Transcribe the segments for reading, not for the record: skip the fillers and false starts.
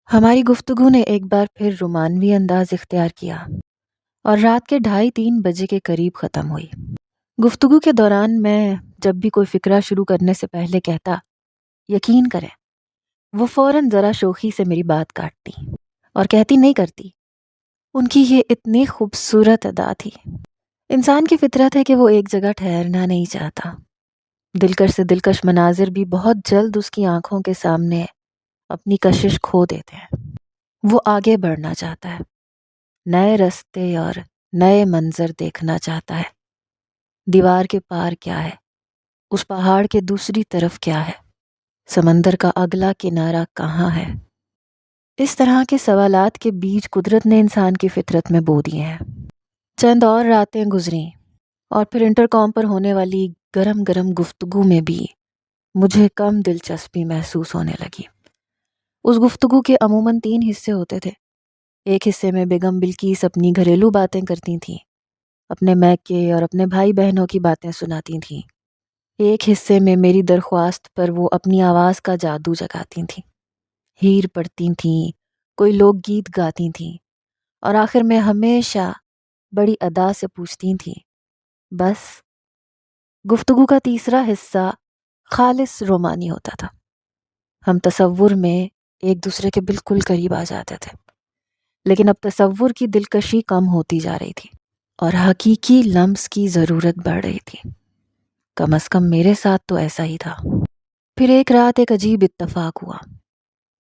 ہماری گفتگو نے ایک بار پھر رومانوی انداز اختیار کیا اور رات کے 2:30-3 بجے کے قریب ختم ہوئی۔ گفتگو کے دوران میں جب بھی کوئی فکرہ شروع کرنے سے پہلے کہتا یقین کریں، وہ فوراً ذرا شوخی سے میری بات کاٹتی اور کہتی نہیں کرتی۔ ان کی یہ اتنی خوبصورت ادا تھی۔ انسان کی فطرت ہے کہ وہ ایک جگہ ٹھہرنا نہیں چاہتا۔ دلکش سے دلکش مناظر بھی بہت جلد اس کی آنکھوں کے سامنے اپنی کشش کھو دیتے ہیں۔ وہ آگے بڑھنا چاہتا ہے، نئے رستے اور نئے منظر دیکھنا چاہتا ہے۔ دیوار کے پار کیا ہے؟ اس پہاڑ کے دوسری طرف کیا ہے؟ سمندر کا اگلا کنارہ کہاں ہے؟ اس طرح کے سوالات کے بیج قدرت نے انسان کی فطرت میں بو دیے ہیں۔ چند اور راتیں گزریں اور پھر انٹرکام پر ہونے والی گرم گرم گفتگو میں بھی مجھے کم دلچسپی محسوس ہونے لگی۔ اس گفتگو کے عموماً 3 حصے ہوتے تھے۔ ایک حصے میں بیگم بلقیس اپنی گھریلو باتیں کرتی تھیں، اپنے میکے اور اپنے بھائی بہنوں کی باتیں سناتی تھیں۔ ایک حصے میں میری درخواست پر وہ اپنی آواز کا جادو جگاتی تھیں، ہیر پڑھتی تھیں، کوئی لوک گیت گاتی تھیں، اور آخر میں ہمیشہ بڑی ادا سے پوچھتی تھیں بس۔ گفتگو کا تیسرا حصہ خالص رومانی ہوتا تھا۔ ہم تصور میں ایک دوسرے کے بالکل قریب آ جاتے تھے، لیکن اب تصور کی دلکشی کم ہوتی جا رہی تھی اور حقیقی لمس کی ضرورت بڑھ رہی تھی۔ کم از کم میرے ساتھ تو ایسا ہی تھا۔ پھر ایک رات ایک عجیب اتفاق ہوا۔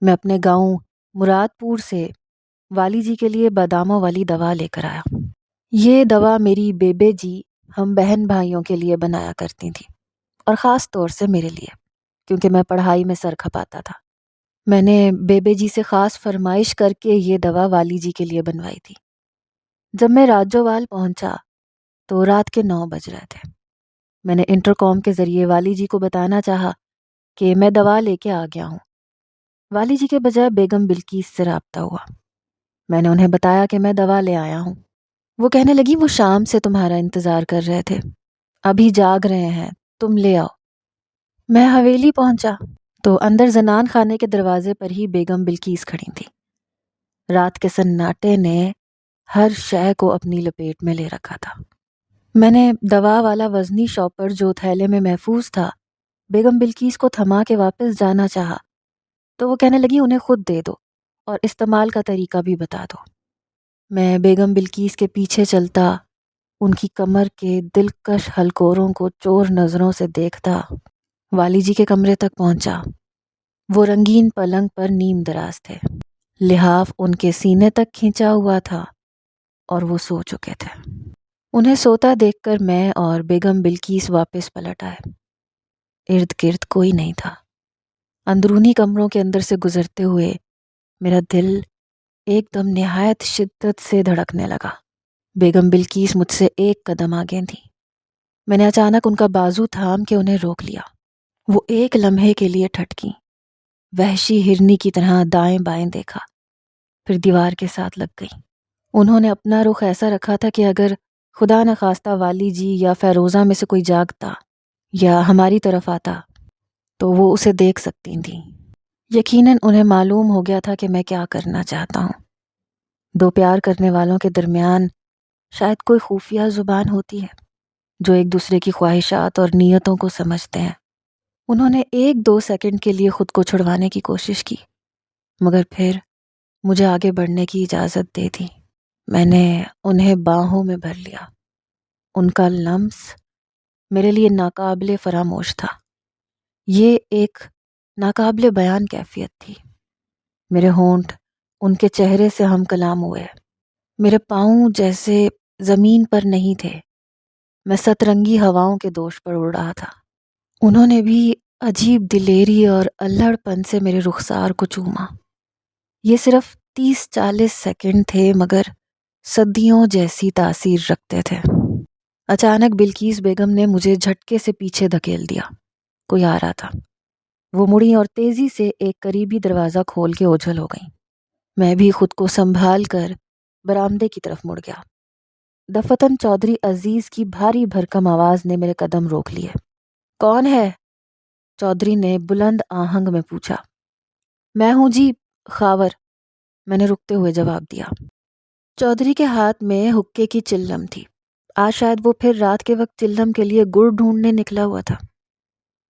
میں اپنے گاؤں مراد پور سے والی جی کے لیے باداموں والی دوا لے کر آیا۔ یہ دوا میری بیبے جی ہم بہن بھائیوں کے لیے بنایا کرتی تھی، اور خاص طور سے میرے لیے، کیونکہ میں پڑھائی میں سر کھپاتا تھا۔ میں نے بیبے جی سے خاص فرمائش کر کے یہ دوا والی جی کے لیے بنوائی تھی۔ جب میں راجوال پہنچا تو رات کے 9 بج رہے تھے۔ میں نے انٹرکام کے ذریعے والی جی کو بتانا چاہا کہ میں دوا لے کے آ گیا ہوں۔ والی جی کے بجائے بیگم بلقیس سے رابطہ ہوا۔ میں نے انہیں بتایا کہ میں دوا لے آیا ہوں۔ وہ کہنے لگی وہ شام سے تمہارا انتظار کر رہے تھے، ابھی جاگ رہے ہیں، تم لے آؤ۔ میں حویلی پہنچا تو اندر زنان خانے کے دروازے پر ہی بیگم بلقیس کھڑی تھی۔ رات کے سناٹے نے ہر شے کو اپنی لپیٹ میں لے رکھا تھا۔ میں نے دوا والا وزنی شاپر جو تھیلے میں محفوظ تھا بیگم بلقیس کو تھما کے واپس جانا چاہا تو وہ کہنے لگی انہیں خود دے دو اور استعمال کا طریقہ بھی بتا دو۔ میں بیگم بلقیس کے پیچھے چلتا، ان کی کمر کے دلکش ہلکوروں کو چور نظروں سے دیکھتا والی جی کے کمرے تک پہنچا۔ وہ رنگین پلنگ پر نیم دراز تھے، لحاف ان کے سینے تک کھینچا ہوا تھا اور وہ سو چکے تھے۔ انہیں سوتا دیکھ کر میں اور بیگم بلقیس واپس پلٹ آئے۔ ارد گرد کوئی نہیں تھا۔ اندرونی کمروں کے اندر سے گزرتے ہوئے میرا دل ایک دم نہایت شدت سے دھڑکنے لگا۔ بیگم بلقیس مجھ سے ایک قدم آگے تھی۔ میں نے اچانک ان کا بازو تھام کے انہیں روک لیا۔ وہ ایک لمحے کے لیے ٹھٹکیں، وحشی ہرنی کی طرح دائیں بائیں دیکھا، پھر دیوار کے ساتھ لگ گئی۔ انہوں نے اپنا رخ ایسا رکھا تھا کہ اگر خدا نخواستہ والی جی یا فیروزہ میں سے کوئی جاگتا یا ہماری طرف آتا تو وہ اسے دیکھ سکتی تھیں۔ یقیناً انہیں معلوم ہو گیا تھا کہ میں کیا کرنا چاہتا ہوں۔ دو پیار کرنے والوں کے درمیان شاید کوئی خفیہ زبان ہوتی ہے جو ایک دوسرے کی خواہشات اور نیتوں کو سمجھتے ہیں۔ انہوں نے 1-2 سیکنڈ کے لیے خود کو چھڑوانے کی کوشش کی، مگر پھر مجھے آگے بڑھنے کی اجازت دے دی۔ میں نے انہیں باہوں میں بھر لیا۔ ان کا لمس میرے لیے ناقابل فراموش تھا۔ یہ ایک ناقابل بیان کیفیت تھی۔ میرے ہونٹ ان کے چہرے سے ہم کلام ہوئے۔ میرے پاؤں جیسے زمین پر نہیں تھے، میں سترنگی ہواؤں کے دوش پر اڑ رہا تھا۔ انہوں نے بھی عجیب دلیری اور الہڑ پن سے میرے رخسار کو چوما۔ یہ صرف 30-40 سیکنڈ تھے مگر صدیوں جیسی تاثیر رکھتے تھے۔ اچانک بلقیس بیگم نے مجھے جھٹکے سے پیچھے دھکیل دیا۔ کوئی آ رہا تھا۔ وہ مڑی اور تیزی سے ایک قریبی دروازہ کھول کے اوجھل ہو گئیں۔ میں بھی خود کو سنبھال کر برآمدے کی طرف مڑ گیا۔ دفتن چودھری عزیز کی بھاری بھرکم آواز نے میرے قدم روک لیے۔ کون ہے؟ چودھری نے بلند آہنگ میں پوچھا۔ میں ہوں جی، خاور، میں نے رکتے ہوئے جواب دیا۔ چودھری کے ہاتھ میں حقے کی چلم تھی۔ آج شاید وہ پھر رات کے وقت چلم کے لیے گڑ ڈھونڈنے نکلا ہوا تھا۔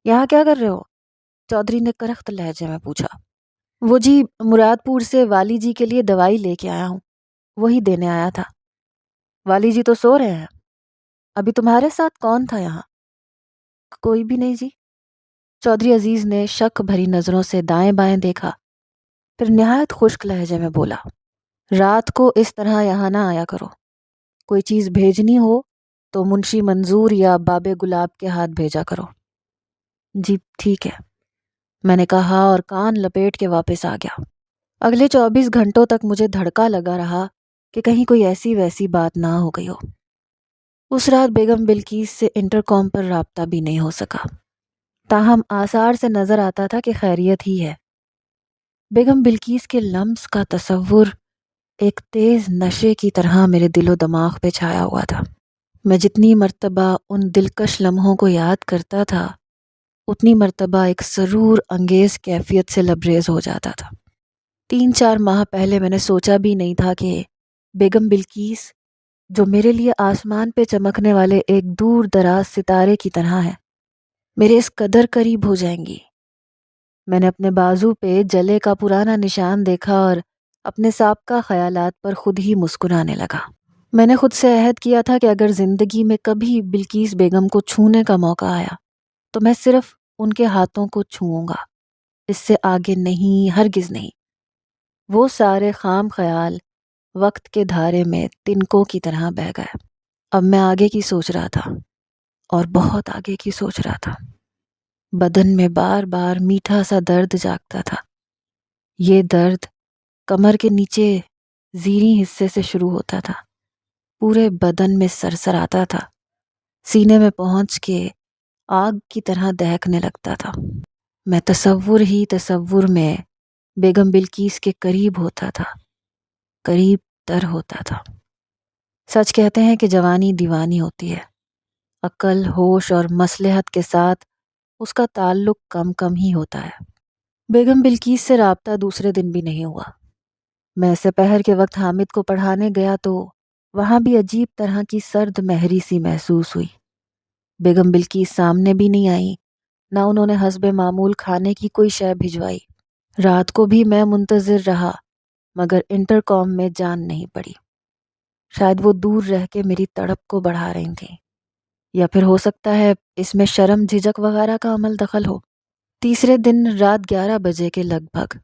یہاں کیا کر رہے ہو؟ چودھری نے کرخت لہجے میں پوچھا۔ وہ جی، مراد پور سے والی جی کے لیے دوائی لے کے آیا ہوں، وہی دینے آیا تھا۔ والی جی تو سو رہے ہیں۔ ابھی تمہارے ساتھ کون تھا یہاں؟ کوئی بھی نہیں جی۔ چودھری عزیز نے شک بھری نظروں سے دائیں بائیں دیکھا، پھر نہایت خشک لہجے میں بولا، رات کو اس طرح یہاں نہ آیا کرو۔ کوئی چیز بھیجنی ہو تو منشی منظور یا باب گلاب کے ہاتھ بھیجا کرو۔ جی ٹھیک ہے، میں نے کہا اور کان لپیٹ کے واپس آ گیا۔ اگلے 24 گھنٹوں تک مجھے دھڑکا لگا رہا کہ کہیں کوئی ایسی ویسی بات نہ ہو گئی ہو۔ اس رات بیگم بلقیس سے انٹر کام پر رابطہ بھی نہیں ہو سکا، تاہم آثار سے نظر آتا تھا کہ خیریت ہی ہے۔ بیگم بلقیس کے لمس کا تصور ایک تیز نشے کی طرح میرے دل و دماغ پہ چھایا ہوا تھا۔ میں جتنی مرتبہ ان دلکش لمحوں کو یاد کرتا تھا، اتنی مرتبہ ایک سرور انگیز کیفیت سے لبریز ہو جاتا تھا۔ 3-4 ماہ پہلے میں نے سوچا بھی نہیں تھا کہ بیگم بلقیس، جو میرے لیے آسمان پہ چمکنے والے ایک دور دراز ستارے کی طرح ہے، میرے اس قدر قریب ہو جائیں گی۔ میں نے اپنے بازو پہ جلے کا پرانا نشان دیکھا اور اپنے سابقہ خیالات پر خود ہی مسکرانے لگا۔ میں نے خود سے عہد کیا تھا کہ اگر زندگی میں کبھی بلقیس بیگم کو چھونے کا موقع آیا تو میں صرف ان کے ہاتھوں کو چھوؤں گا، اس سے آگے نہیں، ہرگز نہیں۔ وہ سارے خام خیال وقت کے دھارے میں تنکوں کی طرح بہہ گئے۔ اب میں آگے کی سوچ رہا تھا، اور بہت آگے کی سوچ رہا تھا۔ بدن میں بار بار میٹھا سا درد جاگتا تھا۔ یہ درد کمر کے نیچے زیریں حصے سے شروع ہوتا تھا، پورے بدن میں سرسراتا تھا، سینے میں پہنچ کے آگ کی طرح دہکنے لگتا تھا۔ میں تصور ہی تصور میں بیگم بلقیس کے قریب ہوتا تھا، قریب تر ہوتا تھا۔ سچ کہتے ہیں کہ جوانی دیوانی ہوتی ہے۔ عقل، ہوش اور مصلحت کے ساتھ اس کا تعلق کم کم ہی ہوتا ہے۔ بیگم بلقیس سے رابطہ دوسرے دن بھی نہیں ہوا۔ میں سپہر کے وقت حامد کو پڑھانے گیا تو وہاں بھی عجیب طرح کی سرد مہری سی محسوس ہوئی۔ بیگم بلقیس سامنے بھی نہیں آئی، نہ انہوں نے حسب معمول کھانے کی کوئی شے بھجوائی۔ رات کو بھی میں منتظر رہا، مگر انٹر کام میں جان نہیں پڑی۔ شاید وہ دور رہ کے میری تڑپ کو بڑھا رہی تھیں، یا پھر ہو سکتا ہے اس میں شرم جھجک وغیرہ کا عمل دخل ہو۔ تیسرے دن رات 11 بجے کے لگ بھگ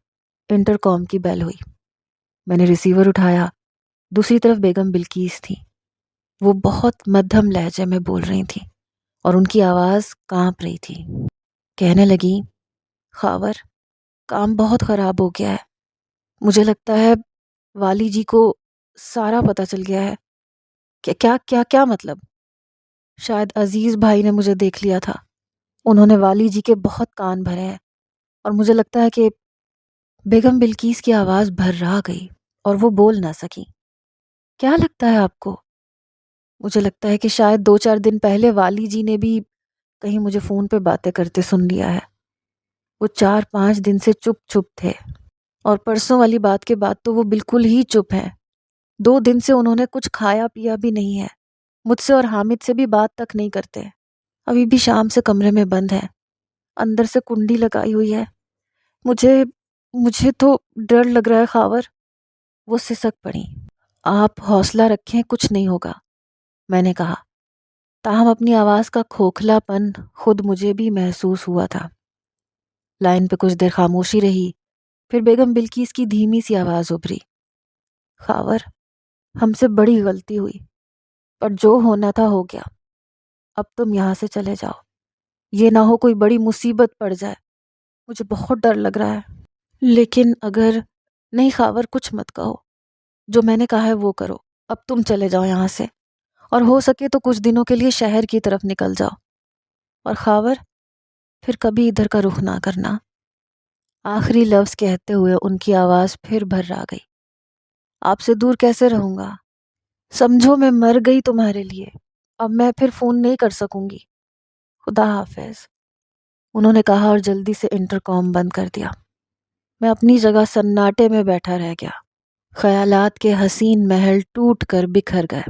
انٹر کام کی بیل ہوئی۔ میں نے ریسیور اٹھایا۔ دوسری طرف بیگم بلقیس تھی۔ وہ بہت مدھم لہجے میں بول رہی تھیں اور ان کی آواز کانپ رہی تھی۔ کہنے لگی، خاور، کام بہت خراب ہو گیا ہے۔ مجھے لگتا ہے والی جی کو سارا پتہ چل گیا ہے۔ کیا کیا کیا مطلب؟ شاید عزیز بھائی نے مجھے دیکھ لیا تھا۔ انہوں نے والی جی کے بہت کان بھرے ہیں، اور مجھے لگتا ہے کہ بیگم بلقیس کی آواز بھرا گئی اور وہ بول نہ سکی۔ کیا لگتا ہے آپ کو؟ مجھے لگتا ہے کہ شاید 2-4 دن پہلے والی جی نے بھی کہیں مجھے فون پہ باتیں کرتے سن لیا ہے۔ وہ 4-5 دن سے چپ چھپ تھے، اور پرسوں والی بات کے بعد تو وہ بالکل ہی چپ ہیں۔ 2 دن سے انہوں نے کچھ کھایا پیا بھی نہیں ہے، مجھ سے اور حامد سے بھی بات تک نہیں کرتے۔ ابھی بھی شام سے کمرے میں بند ہے، اندر سے کنڈی لگائی ہوئی ہے۔ مجھے تو ڈر لگ رہا ہے خاور۔ وہ سسک پڑی۔ آپ حوصلہ رکھیں، کچھ نہیں ہوگا، میں نے کہا، تاہم اپنی آواز کا کھوکھلا پن خود مجھے بھی محسوس ہوا تھا۔ لائن پہ کچھ دیر خاموشی رہی، پھر بیگم بلقیس کی دھیمی سی آواز ابھری، خاور، ہم سے بڑی غلطی ہوئی، پر جو ہونا تھا ہو گیا۔ اب تم یہاں سے چلے جاؤ، یہ نہ ہو کوئی بڑی مصیبت پڑ جائے۔ مجھے بہت ڈر لگ رہا ہے۔ لیکن اگر نہیں خاور، کچھ مت کہو، جو میں نے کہا ہے وہ کرو۔ اب تم چلے جاؤ یہاں سے، اور ہو سکے تو کچھ دنوں کے لیے شہر کی طرف نکل جاؤ، اور خاور، پھر کبھی ادھر کا رخ نہ کرنا۔ آخری لفظ کہتے ہوئے ان کی آواز پھر بھرا گئی۔ آپ سے دور کیسے رہوں گا؟ سمجھو میں مر گئی تمہارے لیے، اب میں پھر فون نہیں کر سکوں گی۔ خدا حافظ، انہوں نے کہا اور جلدی سے انٹر کام بند کر دیا۔ میں اپنی جگہ سناٹے میں بیٹھا رہ گیا۔ خیالات کے حسین محل ٹوٹ کر بکھر گئے۔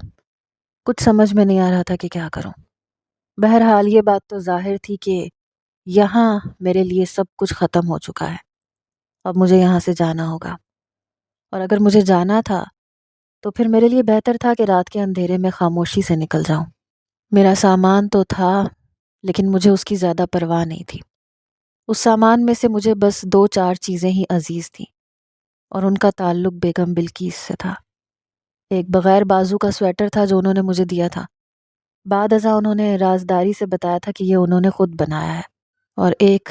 کچھ سمجھ میں نہیں آ رہا تھا کہ کیا کروں۔ بہرحال یہ بات تو ظاہر تھی کہ یہاں میرے لیے سب کچھ ختم ہو چکا ہے۔ اب مجھے یہاں سے جانا ہوگا، اور اگر مجھے جانا تھا تو پھر میرے لیے بہتر تھا کہ رات کے اندھیرے میں خاموشی سے نکل جاؤں۔ میرا سامان تو تھا، لیکن مجھے اس کی زیادہ پرواہ نہیں تھی۔ اس سامان میں سے مجھے بس 2-4 چیزیں ہی عزیز تھیں، اور ان کا تعلق بیگم بلقیس سے تھا۔ ایک بغیر بازو کا سویٹر تھا جو انہوں نے مجھے دیا تھا۔ بعد ازاں انہوں نے رازداری سے بتایا تھا کہ یہ انہوں نے خود بنایا ہے۔ اور ایک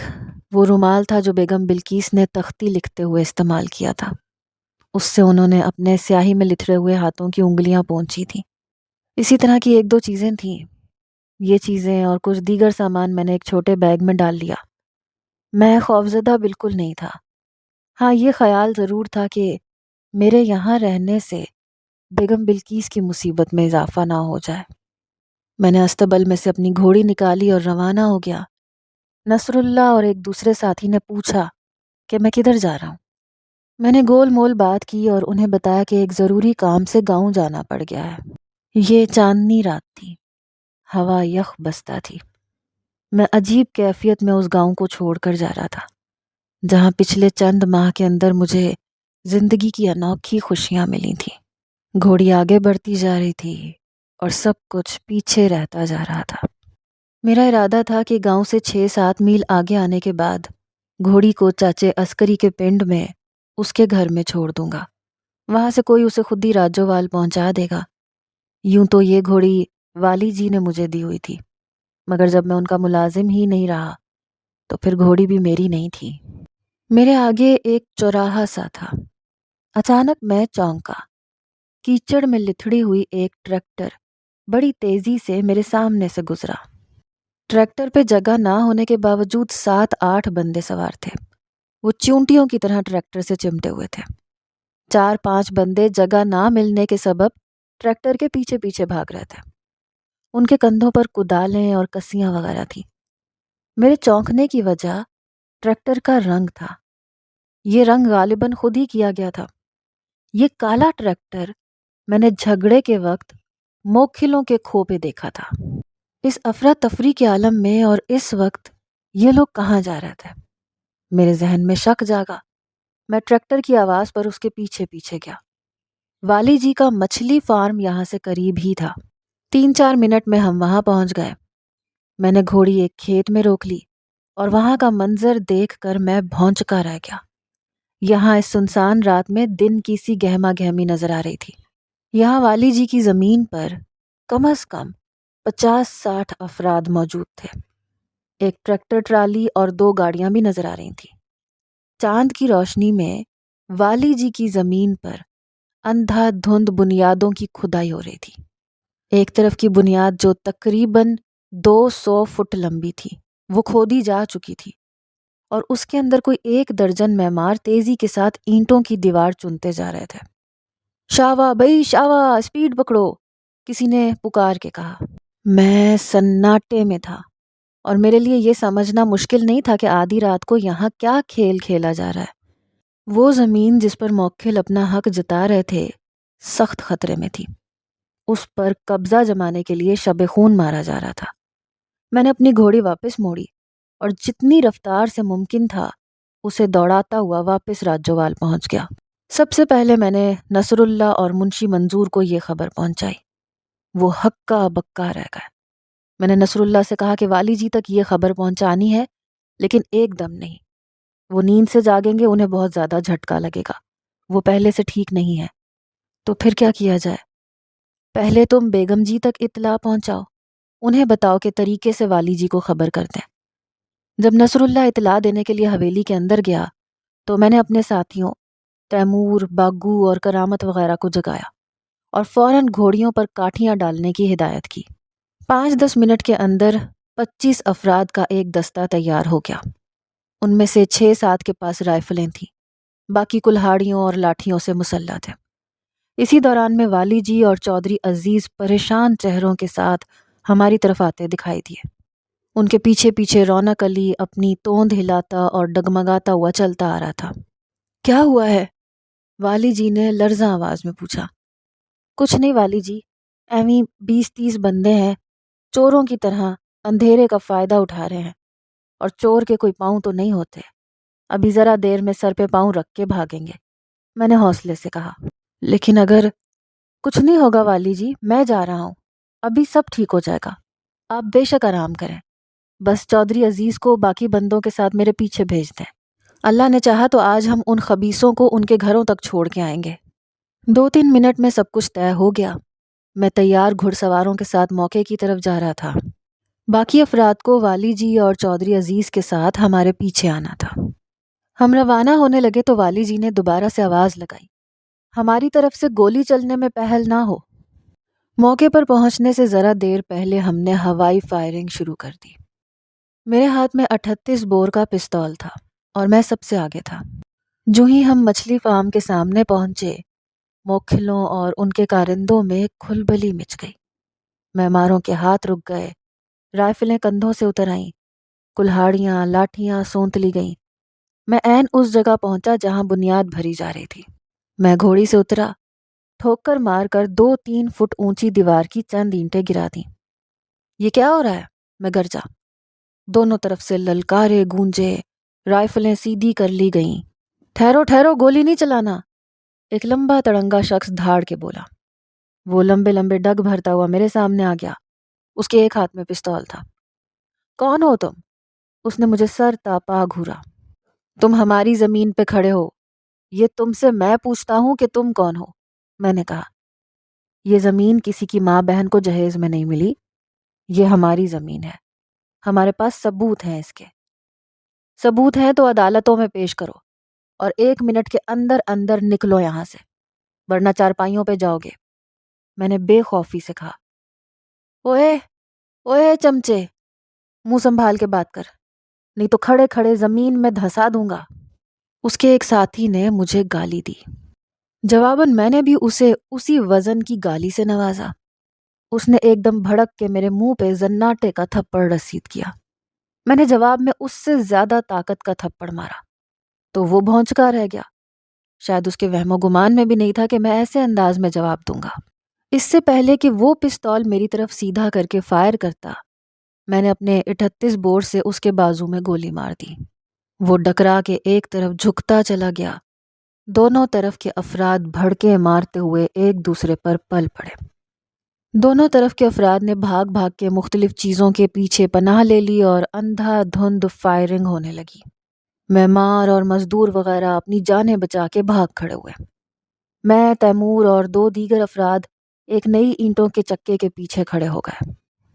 وہ رومال تھا جو بیگم بلقیس نے تختی لکھتے ہوئے استعمال کیا تھا۔ اس سے انہوں نے اپنے سیاہی میں لتھڑے ہوئے ہاتھوں کی انگلیاں پونچھی تھیں۔ اسی طرح کی 1-2 چیزیں تھیں۔ یہ چیزیں اور کچھ دیگر سامان میں نے ایک چھوٹے بیگ میں ڈال لیا۔ میں خوفزدہ بالکل نہیں تھا۔ ہاں، یہ خیال ضرور تھا کہ میرے یہاں رہنے سے بیگم بلقیس کی مصیبت میں اضافہ نہ ہو جائے۔ میں نے استبل میں سے اپنی گھوڑی نکالی اور روانہ ہو گیا۔ نصر اللہ اور ایک دوسرے ساتھی نے پوچھا کہ میں کدھر جا رہا ہوں۔ میں نے گول مول بات کی اور انہیں بتایا کہ ایک ضروری کام سے گاؤں جانا پڑ گیا ہے۔ یہ چاندنی رات تھی، ہوا یخ بستا تھی۔ میں عجیب کیفیت میں اس گاؤں کو چھوڑ کر جا رہا تھا، جہاں پچھلے چند ماہ کے اندر مجھے زندگی کی انوکھی خوشیاں ملی تھیں۔ گھوڑی آگے بڑھتی جا رہی تھی اور سب کچھ پیچھے رہتا جا رہا تھا۔ میرا ارادہ تھا کہ گاؤں سے 6-7 میل آگے آنے کے بعد گھوڑی کو چاچے عسکری کے پنڈ میں اس کے گھر میں چھوڑ دوں گا۔ وہاں سے کوئی اسے خود ہی راجوال پہنچا دے گا۔ یوں تو یہ گھوڑی والی جی نے مجھے دی ہوئی تھی، مگر جب میں ان کا ملازم ہی نہیں رہا تو پھر گھوڑی بھی میری نہیں تھی۔ میرے آگے ایک چوراہا سا تھا۔ اچانک میں چونکا۔ کیچڑ میں لتھڑی ہوئی ایک ٹریکٹر بڑی تیزی سے میرے سامنے سے گزرا۔ ٹریکٹر پہ جگہ نہ ہونے کے باوجود 7-8 بندے سوار تھے۔ وہ چونٹیوں کی طرح ٹریکٹر سے چمٹے ہوئے تھے۔ 4-5 بندے جگہ نہ ملنے کے سبب ٹریکٹر کے پیچھے پیچھے بھاگ رہے تھے۔ ان کے کندھوں پر کدالیں اور کسیاں وغیرہ تھیں۔ میرے چونکنے کی وجہ ٹریکٹر کا رنگ تھا۔ یہ رنگ غالباً خود ہی کیا گیا تھا۔ یہ کالا ٹریکٹر میں نے جھگڑے کے وقت موکھلوں کے کھو پہ دیکھا تھا۔ اس افراتفری کے عالم میں اور اس وقت یہ لوگ کہاں جا رہے تھے؟ میرے ذہن میں شک جاگا۔ میں ٹریکٹر کی آواز پر اس کے پیچھے پیچھے گیا۔ والی جی کا مچھلی فارم یہاں سے قریب ہی تھا۔ 3-4 منٹ میں ہم وہاں پہنچ گئے۔ میں نے گھوڑی ایک کھیت میں روک لی اور وہاں کا منظر دیکھ کر میں بھونچکا رہ گیا۔ یہاں اس سنسان رات میں دن کی سی گہما گہمی نظر آ رہی تھی۔ یہاں والی جی کی زمین پر کم از کم 50-60 افراد موجود تھے۔ ایک ٹریکٹر ٹرالی اور 2 گاڑیاں بھی نظر آ رہی تھیں۔ چاند کی روشنی میں والی جی کی زمین پر اندھا دھند بنیادوں کی کھدائی ہو رہی تھی۔ ایک طرف کی بنیاد جو تقریباً 200 فٹ لمبی تھی وہ کھودی جا چکی تھی، اور اس کے اندر کوئی 1 درجن معمار تیزی کے ساتھ اینٹوں کی دیوار چنتے جا رہے تھے۔ شاوا بھائی شاوا، اسپیڈ پکڑو، کسی نے پکار کے کہا۔ میں سناٹے میں تھا، اور میرے لیے یہ سمجھنا مشکل نہیں تھا کہ آدھی رات کو یہاں کیا کھیل کھیلا جا رہا ہے۔ وہ زمین جس پر موکھل اپنا حق جتا رہے تھے سخت خطرے میں تھی۔ اس پر قبضہ جمانے کے لیے شب خون مارا جا رہا تھا۔ میں نے اپنی گھوڑی واپس موڑی اور جتنی رفتار سے ممکن تھا اسے دوڑاتا ہوا واپس راجوال پہنچ گیا۔ سب سے پہلے میں نے نصر اللہ اور منشی منظور کو یہ خبر پہنچائی۔ وہ ہکا بکا رہ گئے۔ میں نے نصر اللہ سے کہا کہ والی جی تک یہ خبر پہنچانی ہے، لیکن ایک دم نہیں۔ وہ نیند سے جاگیں گے، انہیں بہت زیادہ جھٹکا لگے گا۔ وہ پہلے سے ٹھیک نہیں ہے۔ تو پھر کیا کیا جائے؟ پہلے تم بیگم جی تک اطلاع پہنچاؤ، انہیں بتاؤ کہ طریقے سے والی جی کو خبر کر دیں۔ جب نصر اللہ اطلاع دینے کے لیے حویلی کے اندر گیا تو میں نے اپنے ساتھیوں تیمور، باگو اور کرامت وغیرہ کو جگایا اور فوراً گھوڑیوں پر کاٹھیاں ڈالنے کی ہدایت کی۔ 5-10 منٹ کے اندر 25 افراد کا ایک دستہ تیار ہو گیا۔ ان میں سے 6-7 کے پاس رائفلیں تھیں، باقی کلہاڑیوں اور لاٹھیوں سے مسلح تھے۔ اسی دوران میں والی جی اور چودھری عزیز پریشان چہروں کے ساتھ ہماری طرف آتے دکھائی دیے۔ ان کے پیچھے پیچھے رونق علی اپنی توند ہلاتا اور ڈگمگاتا ہوا چلتا آ رہا تھا۔ کیا ہوا ہے؟ والی جی نے لرزاں آواز میں پوچھا۔ کچھ نہیں والی جی، ایویں 20-30 بندے ہیں، چوروں کی طرح اندھیرے کا فائدہ اٹھا رہے ہیں، اور چور کے کوئی پاؤں تو نہیں ہوتے، ابھی ذرا دیر میں سر پہ پاؤں رکھ کے بھاگیں گے، میں نے حوصلے سے کہا۔ لیکن اگر… کچھ نہیں ہوگا والی جی، میں جا رہا ہوں، ابھی سب ٹھیک ہو جائے گا، آپ بے شک آرام کریں، بس چودھری عزیز کو باقی بندوں کے ساتھ میرے پیچھے بھیج دیں، اللہ نے چاہا تو آج ہم ان خبیثوں کو ان کے گھروں تک چھوڑ کے آئیں گے۔ 2-3 منٹ میں سب کچھ طے ہو گیا۔ میں تیار گھڑ سواروں کے ساتھ موقع کی طرف جا رہا تھا، باقی افراد کو والی جی اور چودھری عزیز کے ساتھ ہمارے پیچھے آنا تھا۔ ہم روانہ ہونے لگے تو والی جی نے دوبارہ سے آواز لگائی، ہماری طرف سے گولی چلنے میں پہل نہ ہو۔ موقع پر پہنچنے سے ذرا دیر پہلے ہم نے ہوائی فائرنگ شروع کر دی۔ میرے ہاتھ میں 38 بور کا پستول تھا اور میں سب سے آگے تھا۔ جو ہی ہم مچھلی فارم کے سامنے پہنچے، موکھلوں اور ان کے کارندوں میں کھلبلی مچ گئی۔ معماروں کے ہاتھ رک گئے، رائفلیں کندھوں سے اتر آئیں، کلہاڑیاں لاٹھیاں سونت لی گئیں۔ میں عین اس جگہ پہنچا جہاں بنیاد بھری جا رہی تھی۔ میں گھوڑی سے اترا، ٹھوکر مار کر 2-3 فٹ اونچی دیوار کی چند اینٹیں گرا دیں۔ یہ کیا ہو رہا ہے؟ میں گرجا۔ دونوں طرف سے للکارے گونجے، رائفلیں سیدھی کر لی گئیں۔ ٹھہرو ٹھہرو، گولی نہیں چلانا، ایک لمبا تڑنگا شخص دھاڑ کے بولا۔ وہ لمبے لمبے ڈگ بھرتا ہوا میرے سامنے آ گیا، اس کے ایک ہاتھ میں پستول تھا۔ کون ہو تم؟ اس نے مجھے سر تا پا گھورا۔ تم ہماری زمین پہ کھڑے ہو، یہ تم سے میں پوچھتا ہوں کہ تم کون ہو؟ میں نے کہا، یہ زمین کسی کی ماں بہن کو جہیز میں نہیں ملی، یہ ہماری زمین ہے، ہمارے پاس ثبوت ہیں، اس کے ثبوت ہیں تو عدالتوں میں پیش کرو، اور 1 منٹ کے اندر اندر نکلو یہاں سے، ورنہ چارپائیوں پہ جاؤ گے۔ میں نے بے خوفی سے کہا۔ اوئے اوئے چمچے، منہ سنبھال کے بات کر، نہیں تو کھڑے کھڑے زمین میں دھسا دوں گا۔ اس کے ایک ساتھی نے مجھے گالی دی، جواباً میں نے بھی اسے اسی وزن کی گالی سے نوازا۔ اس نے ایک دم بھڑک کے میرے منہ پہ زناٹے کا تھپڑ رسید کیا۔ میں نے جواب میں اس سے زیادہ طاقت کا تھپڑ مارا تو وہ بھونچکا رہ گیا۔ شاید اس کے وہم و گمان میں بھی نہیں تھا کہ میں ایسے انداز میں جواب دوں گا۔ اس سے پہلے کہ وہ پستول میری طرف سیدھا کر کے فائر کرتا، میں نے اپنے 38 بور سے اس کے بازو میں گولی مار دی۔ وہ ڈکرا کے ایک طرف جھکتا چلا گیا۔ دونوں طرف کے افراد بھڑکے مارتے ہوئے ایک دوسرے پر پل پڑے۔ دونوں طرف کے افراد نے بھاگ بھاگ کے مختلف چیزوں کے پیچھے پناہ لے لی اور اندھا دھند فائرنگ ہونے لگی۔ معمار اور مزدور وغیرہ اپنی جانیں بچا کے بھاگ کھڑے ہوئے۔ میں، تیمور اور 2 دیگر افراد ایک نئی اینٹوں کے چکے کے پیچھے کھڑے ہو گئے۔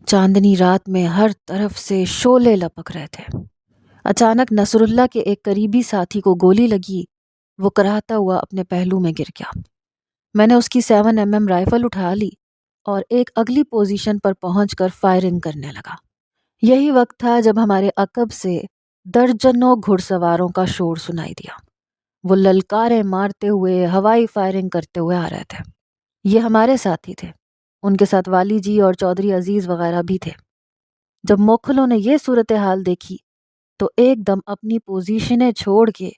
چاندنی رات میں ہر طرف سے شعلے لپک رہے تھے۔ اچانک نصر اللہ کے ایک قریبی ساتھی کو گولی لگی، وہ کراہتا ہوا اپنے پہلو میں گر گیا۔ میں نے اس کی 7mm رائفل اٹھا لی اور ایک اگلی پوزیشن پر پہنچ کر فائرنگ کرنے لگا۔ یہی وقت تھا جب ہمارے عقب سے درجنوں گھڑ سواروں کا شور سنائی دیا۔ وہ للکاریں مارتے ہوئے، ہوائی فائرنگ کرتے ہوئے آ رہے تھے۔ یہ ہمارے ساتھی تھے، ان کے ساتھ والی جی اور چودھری عزیز وغیرہ بھی تھے۔ جب موکھلوں نے یہ صورتحال دیکھی تو ایک دم اپنی پوزیشنیں چھوڑ کے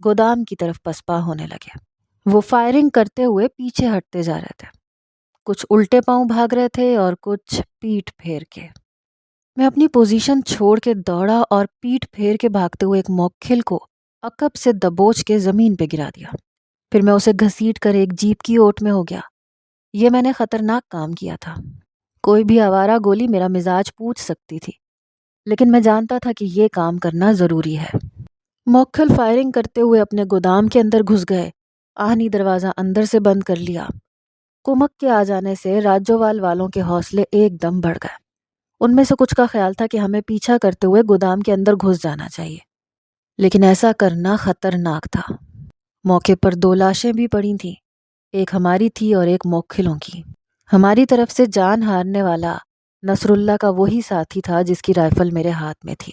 گودام کی طرف پسپا ہونے لگے۔ وہ فائرنگ کرتے ہوئے پیچھے ہٹتے جا رہے تھے، کچھ الٹے پاؤں بھاگ رہے تھے اور کچھ پیٹھ پھیر کے۔ میں اپنی پوزیشن چھوڑ کے دوڑا اور پیٹھ پھیر کے بھاگتے ہوئے ایک موکھل کو عقب سے دبوچ کے زمین پہ گرا دیا۔ پھر میں اسے گھسیٹ کر ایک جیپ کی اوٹ میں ہو گیا۔ یہ میں نے خطرناک کام کیا تھا۔ کوئی بھی آوارہ گولی میرا مزاج پوچھ سکتی تھی، لیکن میں جانتا تھا کہ یہ کام کرنا ضروری ہے۔ موکھل فائرنگ کرتے ہوئے اپنے گودام کے اندر گھس گئے، آہنی دروازہ اندر سے بند کر لیا۔ کمک کے آ جانے سے راجوال والوں کے حوصلے ایک دم بڑھ گئے۔ ان میں سے کچھ کا خیال تھا کہ ہمیں پیچھا کرتے ہوئے گودام کے اندر گھس جانا چاہیے، لیکن ایسا کرنا خطرناک تھا۔ موقع پر 2 لاشیں بھی پڑی تھیں، ایک ہماری تھی اور ایک موکھلوں کی۔ ہماری طرف سے جان ہارنے والا نصر اللہ کا وہی ساتھی تھا جس کی رائفل میرے ہاتھ میں تھی۔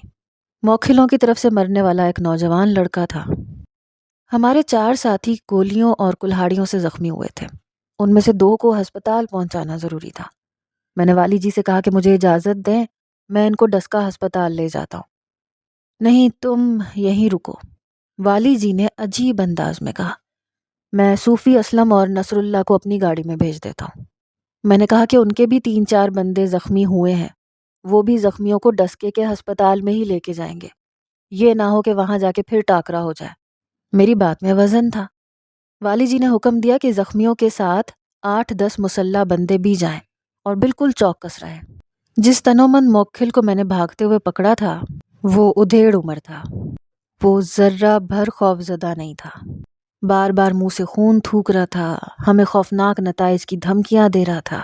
موکھلوں کی طرف سے مرنے والا ایک نوجوان لڑکا تھا۔ ہمارے 4 ساتھی گولیوں اور کلہاڑیوں سے زخمی ہوئے تھے، ان میں سے 2 کو ہسپتال پہنچانا ضروری تھا۔ میں نے والی جی سے کہا کہ مجھے اجازت دیں، میں ان کو ڈسکا ہسپتال لے جاتا ہوں۔ نہیں، تم یہیں رکو، والی جی نے عجیب انداز میں کہا۔ میں صوفی اسلم اور نصر اللہ کو اپنی گاڑی میں بھیج دیتا ہوں۔ میں نے کہا کہ ان کے بھی 3-4 بندے زخمی ہوئے ہیں، وہ بھی زخمیوں کو ڈسکے کے ہسپتال میں ہی لے کے جائیں گے، یہ نہ ہو کہ وہاں جا کے پھر ٹاکرا ہو جائے۔ میری بات میں وزن تھا۔ والی جی نے حکم دیا کہ زخمیوں کے ساتھ 8-10 مسلح بندے بھی جائیں اور بالکل چوکس رہیں۔ جس تنومند موکھل کو میں نے بھاگتے ہوئے پکڑا تھا وہ ادھیڑ عمر تھا۔ وہ ذرہ بھر خوفزدہ نہیں تھا، بار بار منہ سے خون تھوک رہا تھا، ہمیں خوفناک نتائج کی دھمکیاں دے رہا تھا۔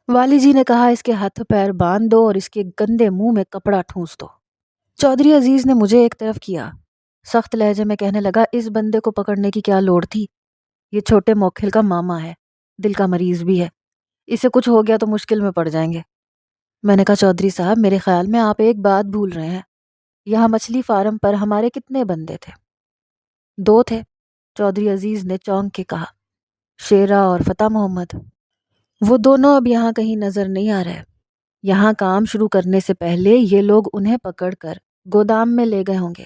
والی جی نے کہا اس کے ہاتھ پیر باندھ دو اور اس کے گندے منہ میں کپڑا ٹھونس دو۔ چودھری عزیز نے مجھے ایک طرف کیا، سخت لہجے میں کہنے لگا اس بندے کو پکڑنے کی کیا لوڑ تھی، یہ چھوٹے موکھل کا ماما ہے، دل کا مریض بھی ہے، اسے کچھ ہو گیا تو مشکل میں پڑ جائیں گے۔ میں نے کہا چودھری صاحب میرے خیال میں آپ ایک بات بھول رہے ہیں، یہاں مچھلی فارم پر ہمارے کتنے بندے تھے؟ 2 تھے، چودھری عزیز نے چونک کے کہا، شیرا اور فتح محمد۔ وہ دونوں اب یہاں کہیں نظر نہیں آ رہے۔ یہاں کام شروع کرنے سے پہلے یہ لوگ انہیں پکڑ کر گودام میں لے گئے ہوں گے۔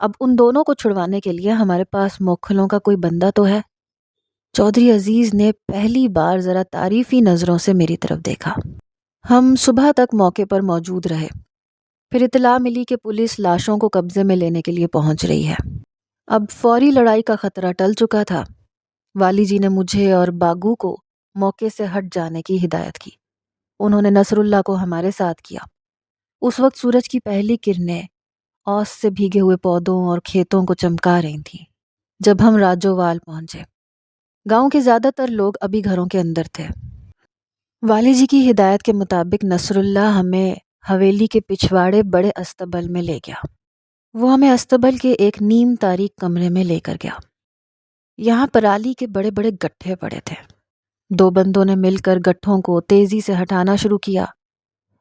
اب ان دونوں کو چھڑوانے کے لیے ہمارے پاس موکھلوں کا کوئی بندہ تو ہے۔ چودھری عزیز نے پہلی بار ذرا تعریفی نظروں سے میری طرف دیکھا۔ ہم صبح تک موقع پر موجود رہے، پھر اطلاع ملی کہ پولیس لاشوں کو قبضے میں لینے کے لیے پہنچ رہی ہے۔ اب فوری لڑائی کا خطرہ ٹل چکا تھا۔ والی جی نے مجھے اور باگو کو موقع سے ہٹ جانے کی ہدایت کی۔ انہوں نے نصر اللہ کو ہمارے ساتھ کیا۔ اس وقت سورج کی پہلی کرنیں اوس سے بھیگے ہوئے پودوں اور کھیتوں کو چمکا رہی تھیں جب ہم راجووال پہنچے۔ گاؤں کے زیادہ تر لوگ ابھی گھروں کے اندر تھے۔ والی جی کی ہدایت کے مطابق نصر اللہ ہمیں حویلی کے پچھواڑے بڑے استبل میں لے گیا۔ وہ ہمیں استبل کے ایک نیم تاریک کمرے میں لے کر گیا۔ یہاں پرالی کے بڑے بڑے گٹھے پڑے تھے۔ 2 بندوں نے مل کر گٹھوں کو تیزی سے ہٹانا شروع کیا،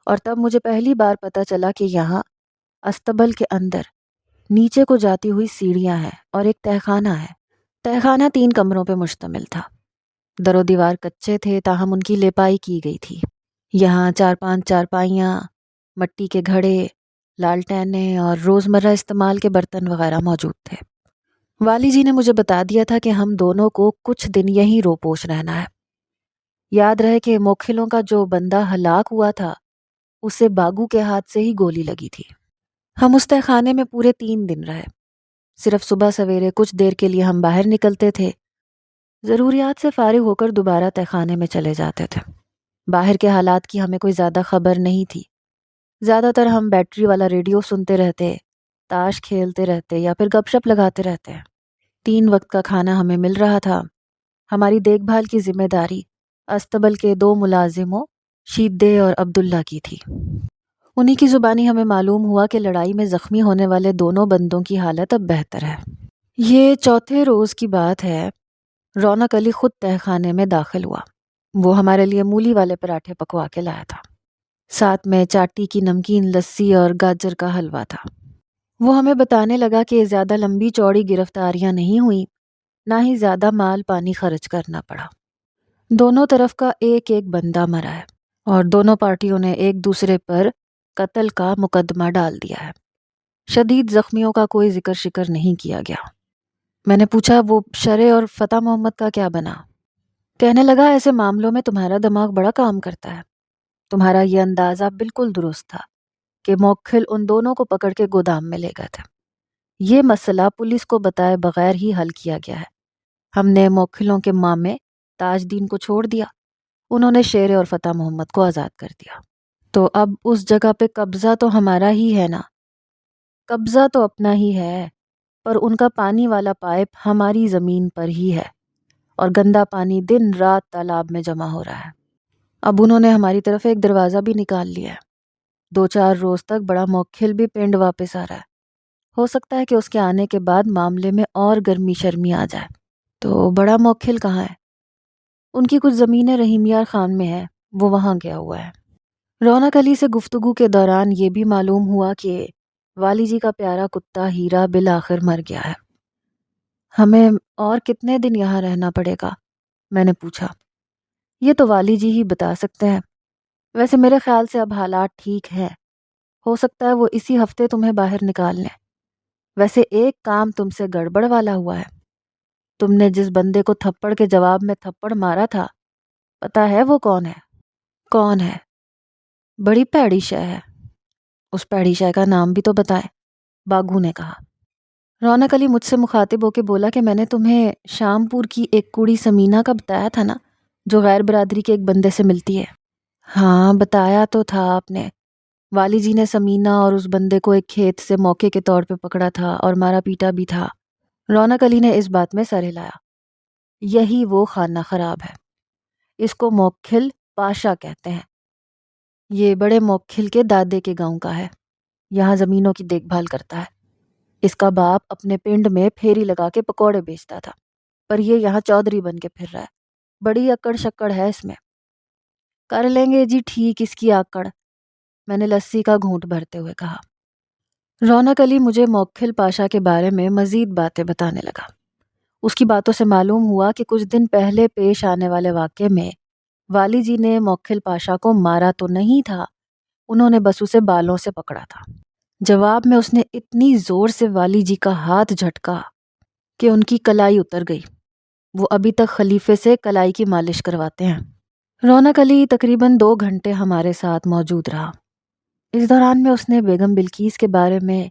اور تب مجھے پہلی بار پتہ چلا کہ یہاں استبل کے اندر نیچے کو جاتی ہوئی سیڑھیاں ہیں اور ایک تہخانہ ہے۔ تہخانہ 3 کمروں پہ مشتمل تھا۔ در و دیوار کچے تھے تاہم ان کی لیپائی کی گئی تھی۔ یہاں 4-5 چارپائیاں، مٹی کے گھڑے، لالٹینیں اور روزمرہ استعمال کے برتن وغیرہ موجود تھے۔ والی جی نے مجھے بتا دیا تھا کہ ہم دونوں کو کچھ دن یہیں روپوش رہنا ہے۔ یاد رہے کہ موکھلوں کا جو بندہ ہلاک ہوا تھا اسے باگو کے ہاتھ سے ہی گولی لگی تھی۔ ہم اس تہخانے میں پورے 3 دن رہے۔ صرف صبح سویرے کچھ دیر کے لیے ہم باہر نکلتے تھے، ضروریات سے فارغ ہو کر دوبارہ تہخانے میں چلے جاتے تھے۔ باہر کے حالات کی ہمیں کوئی زیادہ خبر نہیں تھی۔ زیادہ تر ہم بیٹری والا ریڈیو سنتے رہتے، تاش کھیلتے رہتے یا پھر گپ شپ لگاتے رہتے۔ 3 وقت کا کھانا ہمیں مل رہا تھا۔ ہماری دیکھ بھال کی ذمہ داری استبل کے 2 ملازموں شیدے اور عبداللہ کی تھی۔ انہی کی زبانی ہمیں معلوم ہوا کہ لڑائی میں زخمی ہونے والے دونوں بندوں کی حالت اب بہتر ہے۔ یہ چوتھے روز کی بات ہے۔ رونق علی خود تہخانے میں داخل ہوا۔ وہ ہمارے لیے مولی والے پراٹھے پکوا کے لایا تھا، ساتھ میں چاٹی کی نمکین لسی اور گاجر کا حلوہ تھا۔ وہ ہمیں بتانے لگا کہ زیادہ لمبی چوڑی گرفتاریاں نہیں ہوئیں، نہ ہی زیادہ مال پانی خرچ کرنا پڑا۔ دونوں طرف کا ایک ایک بندہ مرا ہے اور دونوں پارٹیوں نے ایک دوسرے پر قتل کا مقدمہ ڈال دیا ہے۔ شدید زخمیوں کا کوئی ذکر شکر نہیں کیا گیا۔ میں نے پوچھا وہ شرع اور فتح محمد کا کیا بنا؟ کہنے لگا ایسے معاملوں میں تمہارا دماغ بڑا کام کرتا ہے۔ تمہارا یہ اندازہ بالکل درست تھا کہ موکھل ان دونوں کو پکڑ کے گودام میں لے گئے تھے۔ یہ مسئلہ پولیس کو بتائے بغیر ہی حل کیا گیا ہے۔ ہم نے موکھلوں کے مامے تاج دین کو چھوڑ دیا، انہوں نے شیرے اور فتح محمد کو آزاد کر دیا۔ تو اب اس جگہ پہ قبضہ تو ہمارا ہی ہے نا؟ قبضہ تو اپنا ہی ہے، پر ان کا پانی والا پائپ ہماری زمین پر ہی ہے اور گندا پانی دن رات تالاب میں جمع ہو رہا ہے۔ اب انہوں نے ہماری طرف ایک دروازہ بھی نکال لیا ہے۔ 2-4 روز تک بڑا موکھل بھی پنڈ واپس آ رہا ہے۔ ہو سکتا ہے کہ اس کے آنے کے بعد معاملے میں اور گرمی شرمی آ جائے۔ تو بڑا موکھل کہاں ہے؟ ان کی کچھ زمینیں رحیم یار خان میں ہے، وہ وہاں گیا ہوا ہے۔ رونق علی سے گفتگو کے دوران یہ بھی معلوم ہوا کہ والی جی کا پیارا کتا ہیرا بالآخر مر گیا ہے۔ ہمیں اور کتنے دن یہاں رہنا پڑے گا؟ میں نے پوچھا۔ یہ تو والی جی ہی بتا سکتے ہیں۔ ویسے میرے خیال سے اب حالات ٹھیک ہیں، ہو سکتا ہے وہ اسی ہفتے تمہیں باہر نکال لیں۔ ویسے ایک کام تم سے گڑبڑ والا ہوا ہے۔ تم نے جس بندے کو تھپڑ کے جواب میں تھپڑ مارا تھا، پتا ہے وہ کون ہے؟ کون ہے؟ بڑی پیڑی شے ہے۔ اس پیڑی شے کا نام بھی تو بتائیں، باگو نے کہا۔ رونق علی مجھ سے مخاطب ہو کے بولا کہ میں نے تمہیں شام پور کی ایک کڑی سمینہ کا بتایا تھا نا، جو غیر برادری کے ایک بندے سے ملتی ہے۔ ہاں بتایا تو تھا آپ نے۔ والی جی نے سمینہ اور اس بندے کو ایک کھیت سے موقع کے طور پہ پکڑا تھا اور مارا پیٹا بھی تھا۔ رونق علی نے اس بات میں سر ہلایا۔ یہی وہ خانہ خراب ہے، اس کو موکھل پاشا کہتے ہیں۔ یہ بڑے موکھل کے دادے کے گاؤں کا ہے، یہاں زمینوں کی دیکھ بھال کرتا ہے۔ اس کا باپ اپنے پنڈ میں پھیری لگا کے پکوڑے بیچتا تھا، پر یہ یہاں چودھری بن کے پھر رہا ہے۔ بڑی اکڑ شکڑ ہے اس میں۔ کر لیں گے جی ٹھیک اس کی آکڑ، میں نے لسی کا گھونٹ بھرتے ہوئے کہا۔ رونق علی مجھے موکھل پاشا کے بارے میں مزید باتیں بتانے لگا۔ اس کی باتوں سے معلوم ہوا کہ کچھ دن پہلے پیش آنے والے واقعے میں والی جی نے موکھل پاشا کو مارا تو نہیں تھا، انہوں نے بس اسے بالوں سے پکڑا تھا۔ جواب میں اس نے اتنی زور سے والی جی کا ہاتھ جھٹکا کہ ان کی کلائی اتر گئی۔ وہ ابھی تک خلیفے سے کلائی کی مالش کرواتے ہیں۔ رونق علی تقریباً 2 گھنٹے ہمارے ساتھ موجود رہا۔ اس دوران میں اس نے بیگم بلقیس کے بارے میں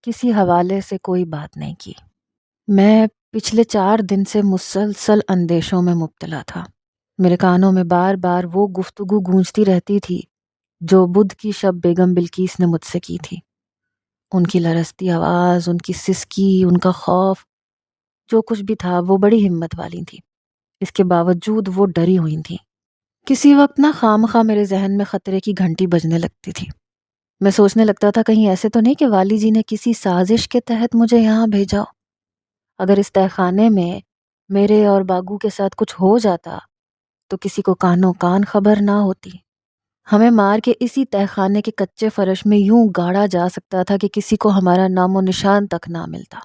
کسی حوالے سے کوئی بات نہیں کی۔ میں پچھلے 4 دن سے مسلسل اندیشوں میں مبتلا تھا۔ میرے کانوں میں بار بار وہ گفتگو گونجتی رہتی تھی جو بدھ کی شب بیگم بلقیس نے مجھ سے کی تھی۔ ان کی لرزتی آواز، ان کی سسکی، ان کا خوف، جو کچھ بھی تھا وہ بڑی ہمت والی تھی۔ اس کے باوجود وہ ڈری ہوئی تھی۔ کسی وقت نہ خواہ میرے ذہن میں خطرے کی گھنٹی بجنے لگتی تھی۔ میں سوچنے لگتا تھا کہیں ایسے تو نہیں کہ والی جی نے کسی سازش کے تحت مجھے یہاں بھیجا ہو۔ اگر اس تہہ خانے میں میرے اور باگو کے ساتھ کچھ ہو جاتا تو کسی کو کانوں کان خبر نہ ہوتی۔ ہمیں مار کے اسی تہہ خانے کے کچے فرش میں یوں گاڑا جا سکتا تھا کہ کسی کو ہمارا نام و نشان تک نہ ملتا،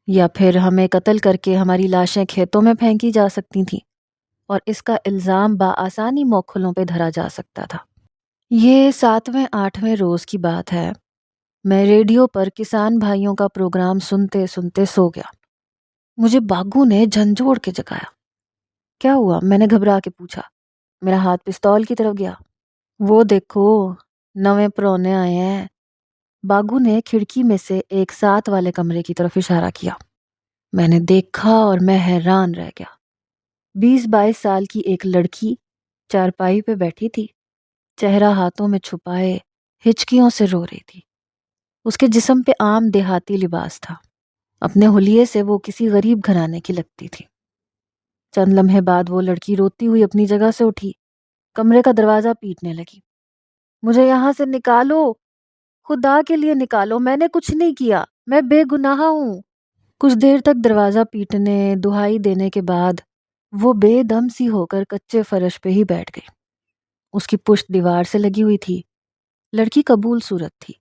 یا پھر ہمیں قتل کر کے ہماری لاشیں کھیتوں میں پھینکی جا سکتی تھیں اور اس کا الزام بآسانی موکھلوں پہ دھرا جا سکتا تھا۔ یہ 7ویں 8ویں روز کی بات ہے۔ میں ریڈیو پر کسان بھائیوں کا پروگرام سنتے سنتے سو گیا۔ مجھے باگو نے جھنجھوڑ کے جگایا۔ کیا ہوا؟ میں نے گھبرا کے پوچھا۔ میرا ہاتھ پستول کی طرف گیا۔ وہ دیکھو نویں پرونے آئے ہیں۔ باگو نے کھڑکی میں سے ایک ساتھ والے کمرے کی طرف اشارہ کیا۔ میں نے دیکھا اور میں حیران رہ گیا۔ 20-22 سال کی ایک لڑکی چارپائی پہ بیٹھی تھی، چہرہ ہاتھوں میں چھپائے ہچکیوں سے رو رہی تھی۔ اس کے جسم پہ عام دیہاتی لباس تھا۔ اپنے حلیے سے وہ کسی غریب گھرانے کی لگتی تھی۔ چند لمحے بعد وہ لڑکی روتی ہوئی اپنی جگہ سے اٹھی، کمرے کا دروازہ پیٹنے لگی۔ مجھے یہاں سے نکالو، خدا کے لیے نکالو، میں نے کچھ نہیں کیا، میں بے گناہ ہوں۔ کچھ دیر تک دروازہ پیٹنے، دہائی دینے کے بعد وہ بے دم سی ہو کر کچے فرش پہ ہی بیٹھ گئی۔ اس کی پشت دیوار سے لگی ہوئی تھی۔ لڑکی قبول صورت تھی۔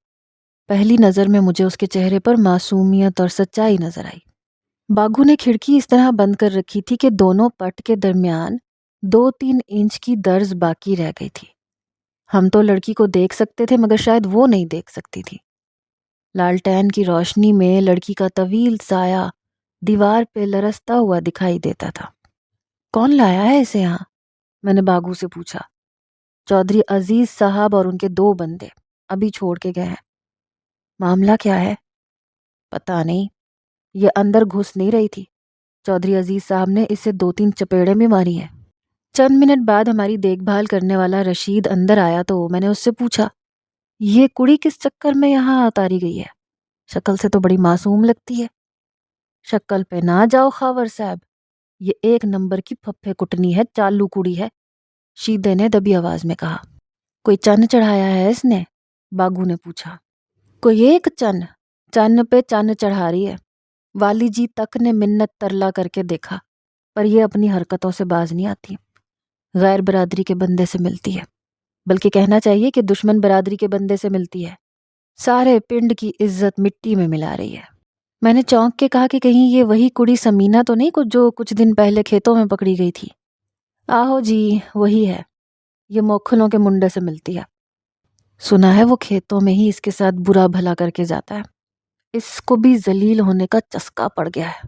پہلی نظر میں مجھے اس کے چہرے پر معصومیت اور سچائی نظر آئی۔ باگو نے کھڑکی اس طرح بند کر رکھی تھی کہ دونوں پٹ کے درمیان 2-3 انچ کی درز باقی رہ گئی تھی۔ ہم تو لڑکی کو دیکھ سکتے تھے مگر شاید وہ نہیں دیکھ سکتی تھی۔ لالٹین کی روشنی میں لڑکی کا طویل سایہ دیوار پہ لرزتا ہوا دکھائی دیتا تھا۔ کون لایا ہے اسے یہاں؟ میں نے باگو سے پوچھا۔ چودھری عزیز صاحب اور ان کے 2 بندے ابھی چھوڑ کے گئے ہیں۔ معاملہ کیا ہے؟ پتہ نہیں، یہ اندر گھس نہیں رہی تھی۔ چودھری عزیز صاحب نے اسے 2-3 چپیڑیں بھی ماری ہیں۔ چند منٹ بعد ہماری دیکھ بھال کرنے والا رشید اندر آیا تو میں نے اس سے پوچھا، یہ کڑی کس چکر میں یہاں اتاری گئی ہے؟ شکل سے تو بڑی معصوم لگتی ہے۔ شکل پہ نہ جاؤ خاور صاحب، یہ 1 نمبر کی پھپھے کٹنی ہے، چالو کڑی ہے، شیدے نے دبی آواز میں کہا۔ کوئی چن چڑھایا ہے اس نے؟ باگو نے پوچھا۔ کوئی ایک چن پہ چن چڑھا رہی ہے۔ والی جی تک نے منت ترلا کر کے دیکھا، پر یہ اپنی حرکتوں سے باز نہیں آتی۔ غیر برادری کے بندے سے ملتی ہے، بلکہ کہنا چاہیے کہ دشمن برادری کے بندے سے ملتی ہے۔ سارے پنڈ کی عزت مٹی میں ملا رہی ہے۔ میں نے چونک کے کہا کہ کہیں یہ وہی کڑی سمینہ تو نہیں جو کچھ دن پہلے کھیتوں میں پکڑی گئی تھی؟ آہو جی وہی ہے، یہ موکھلوں کے منڈے سے ملتی ہے۔ سنا ہے وہ کھیتوں میں ہی اس کے ساتھ برا بھلا کر کے جاتا ہے۔ اس کو بھی ذلیل ہونے کا چسکا پڑ گیا ہے۔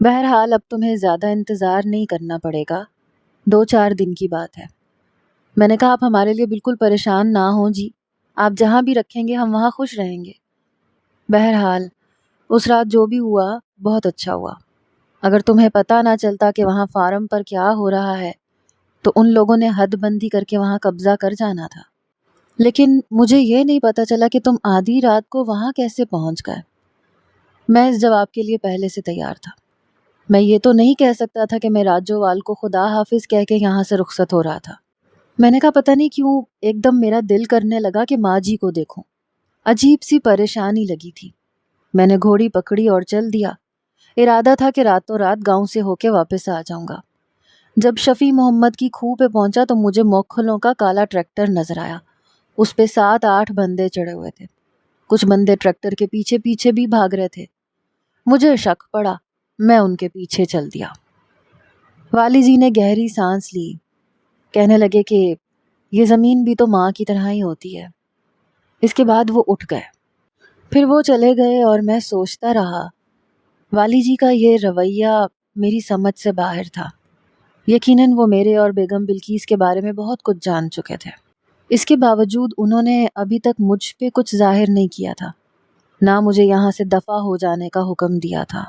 بہرحال اب تمہیں زیادہ انتظار نہیں کرنا پڑے گا، 2-4 دن کی بات ہے۔ میں نے کہا آپ ہمارے لیے بالکل پریشان نہ ہوں جی، آپ جہاں بھی رکھیں گے ہم وہاں خوش رہیں گے۔ بہرحال اس رات جو بھی ہوا بہت اچھا ہوا۔ اگر تمہیں پتہ نہ چلتا کہ وہاں فارم پر کیا ہو رہا ہے تو ان لوگوں نے حد بندی کر کے وہاں قبضہ کر جانا تھا، لیکن مجھے یہ نہیں پتہ چلا کہ تم آدھی رات کو وہاں کیسے پہنچ گئے۔ میں اس جواب کے لیے پہلے سے تیار تھا۔ میں یہ تو نہیں کہہ سکتا تھا کہ میں راجو وال کو خدا حافظ کہہ کے یہاں سے رخصت ہو رہا تھا۔ میں نے کہا پتہ نہیں کیوں ایک دم میرا دل کرنے لگا کہ ماں جی کو دیکھوں۔ عجیب سی پریشانی لگی تھی۔ میں نے گھوڑی پکڑی اور چل دیا۔ ارادہ تھا کہ راتوں رات گاؤں سے ہو کے واپس آ جاؤں گا۔ جب شفیع محمد کی کھوہ پہ پہنچا تو مجھے موکھلوں کا کالا ٹریکٹر نظر آیا۔ اس پہ 7-8 بندے چڑھے ہوئے تھے۔ کچھ بندے ٹریکٹر کے پیچھے پیچھے بھی بھاگ رہے تھے۔ مجھے شک پڑا، میں ان کے پیچھے چل دیا۔ والی جی نے گہری سانس لی، کہنے لگے کہ یہ زمین بھی تو ماں کی طرح ہی ہوتی ہے۔ اس کے بعد وہ اٹھ گئے۔ پھر وہ چلے گئے اور میں سوچتا رہا۔ والی جی کا یہ رویہ میری سمجھ سے باہر تھا۔ یقیناً وہ میرے اور بیگم بلقیس کے بارے میں بہت کچھ جان چکے تھے۔ اس کے باوجود انہوں نے ابھی تک مجھ پہ کچھ ظاہر نہیں کیا تھا، نہ مجھے یہاں سے دفع ہو جانے کا حکم دیا تھا۔